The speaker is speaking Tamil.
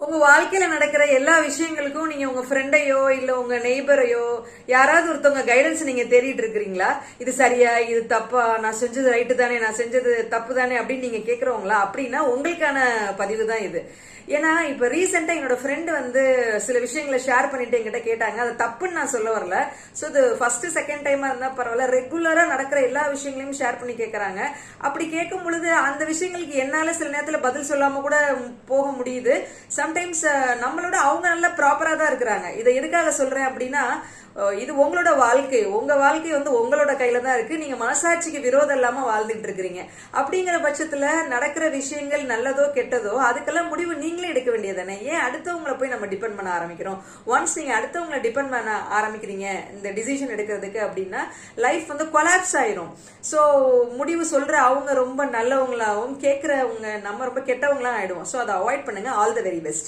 உங்க வாழ்க்கையில நடக்கிற எல்லா விஷயங்களுக்கும் நீங்க உங்க ஃப்ரெண்டையோ இல்ல உங்க நெய்பரையோ யாராவது ஒருத்தவங்க கைடன்ஸ் நீங்க தேடிட்டு இருக்கிறீங்களா? இது சரியா, இது தப்பா, நான் செஞ்சது ரைட்டு தானே, நான் செஞ்சது தப்பு தானே அப்படின்னு நீங்க கேக்குறவங்களா? அப்படின்னா உங்களுக்கான பதிவு தான் இது. ஏன்னா இப்ப ரீசெண்டா என்னோட ஃப்ரெண்டு வந்து சில விஷயங்களை ஷேர் பண்ணிட்டு என்கிட்ட கேட்டாங்க. அது தப்புன்னு நான் சொல்ல வரல. சோ இது ஃபர்ஸ்ட் செகண்ட் டைமா இருந்தா பரவாயில்ல, ரெகுலரா நடக்கிற எல்லா விஷயங்களையும் ஷேர் பண்ணி கேக்குறாங்க. அப்படி கேட்கும் பொழுது அந்த விஷயங்களுக்கு என்னால சில நேரத்துல பதில் சொல்லாம கூட போக முடியுது. சம்டைம்ஸ் நம்மளோட அவங்க நல்ல ப்ராப்பரா தான் இருக்கிறாங்க. இதை எதுக்காக சொல்றேன் அப்படின்னா, இது உங்களோட வாழ்க்கை, உங்க வாழ்க்கை வந்து உங்களோட கையில தான் இருக்கு. நீங்க மனசாட்சிக்கு விரோதம் இல்லாம வாழ்ந்துட்டு இருக்கிறீங்க. அப்படிங்கிற பட்சத்துல நடக்கிற விஷயங்கள் நல்லதோ கெட்டதோ அதுக்கெல்லாம் முடிவு நீங்களே எடுக்க வேண்டியதானே. ஏன் அடுத்தவங்களை போய் நம்ம டிபெண்ட் பண்ண ஆரம்பிக்கிறோம்? ஒன்ஸ் நீங்க அடுத்தவங்களை டிபெண்ட் பண்ண ஆரம்பிக்கிறீங்க இந்த டிசிஷன் எடுக்கிறதுக்கு அப்படின்னா லைஃப் வந்து கொலாப்ஸ் ஆயிரும். சோ முடிவு சொல்ற அவங்க ரொம்ப நல்லவங்களாவும் கேட்கறவங்க நம்ம ரொம்ப கெட்டவங்களா ஆயிடுவோம். சோ அதை அவாய்ட் பண்ணுங்க. All the very best.